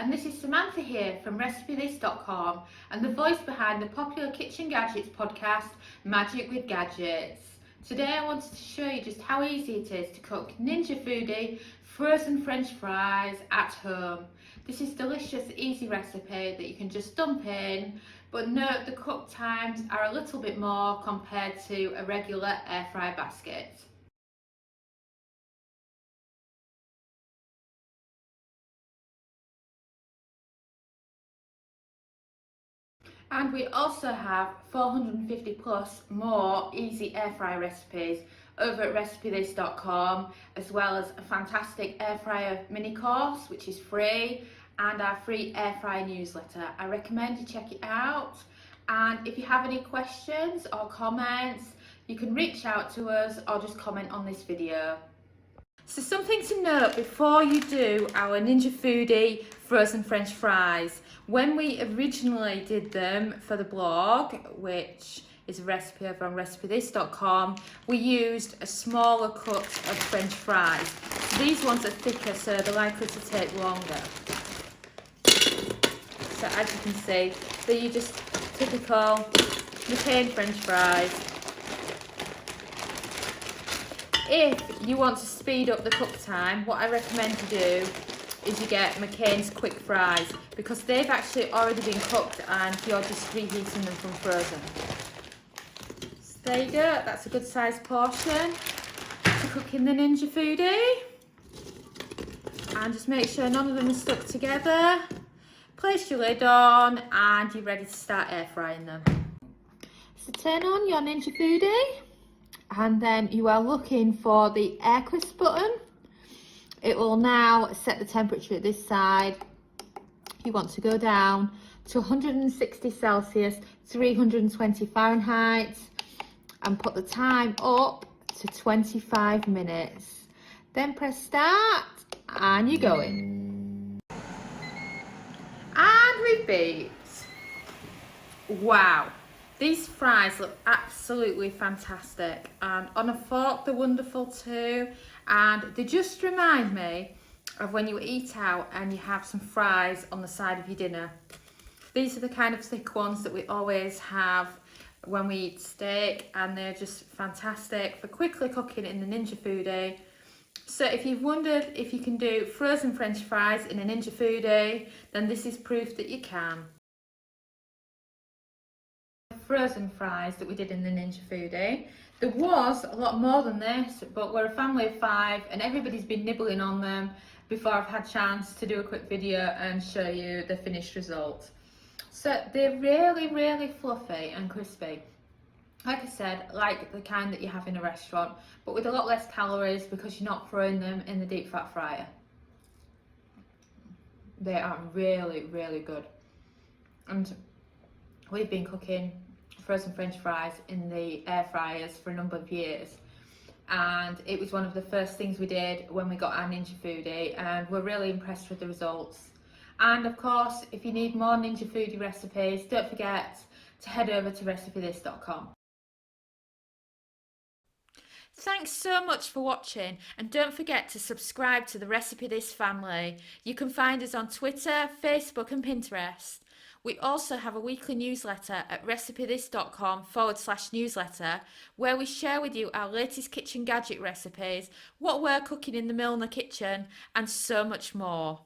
and this is Samantha here from RecipeThis.com and the voice behind the popular kitchen gadgets podcast, Magic with Gadgets. Today I wanted to show you just how easy it is to cook Ninja Foodi frozen French fries at home. This is a delicious, easy recipe that you can just dump in, but note the cook times are a little bit more compared to a regular air fry basket. And we also have 450 plus more easy air fry recipes over at RecipeThis.com, as well as a fantastic air fryer mini course which is free, and our free air fryer newsletter. I recommend you check it out, and if you have any questions or comments you can reach out to us or just comment on this video. So something to note before you do our Ninja Foodi frozen French fries. When we originally did them for the blog, which is a recipe over on RecipeThis.com, we used a smaller cut of French fries. So these ones are thicker, so they're likely to take longer. So as you can see, they're just typical McCain French fries. If you want to speed up the cook time, what I recommend you do is you get McCain's quick fries, because they've actually already been cooked and you're just reheating them from frozen. So there you go, that's a good sized portion to cook in the Ninja Foodi. And just make sure none of them are stuck together. Place your lid on and you're ready to start air frying them. So turn on your Ninja Foodi. And then you are looking for the air crisp button. It will now set the temperature at this side. You want to go down to 160 Celsius, 320 Fahrenheit, and put the time up to 25 minutes. Then press start, and you're going. And repeat. Wow. These fries look absolutely fantastic, and on a fork they're wonderful too, and they just remind me of when you eat out and you have some fries on the side of your dinner. These are the kind of thick ones that we always have when we eat steak, and they're just fantastic for quickly cooking in the Ninja Foodi. So if you've wondered if you can do frozen French fries in a Ninja Foodi, then this is proof that you can. Frozen fries that we did in the Ninja Foodi. There was a lot more than this, but we're a family of 5 and everybody's been nibbling on them before I've had a chance to do a quick video and show you the finished result. So they're really fluffy and crispy. Like I said, like the kind that you have in a restaurant, but with a lot less calories because you're not throwing them in the deep fat fryer. They are really good. And we've been cooking frozen French fries in the air fryers for a number of years, and it was one of the first things we did when we got our Ninja Foodi, and we're really impressed with the results. And of course, if you need more Ninja Foodi recipes, don't forget to head over to RecipeThis.com. Thanks so much for watching, and don't forget to subscribe to the Recipe This family. You can find us on Twitter, Facebook and Pinterest. We also have a weekly newsletter at RecipeThis.com/newsletter, where we share with you our latest kitchen gadget recipes, what we're cooking in the Milner kitchen, and so much more.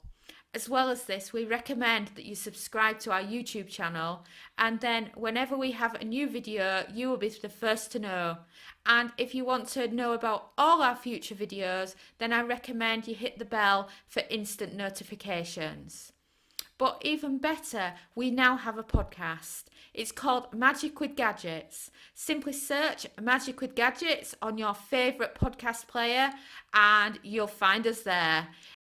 As well as this, we recommend that you subscribe to our YouTube channel, and then whenever we have a new video, you will be the first to know. And if you want to know about all our future videos, then I recommend you hit the bell for instant notifications. But even better, we now have a podcast. It's called Magic with Gadgets. Simply search Magic with Gadgets on your favourite podcast player and you'll find us there.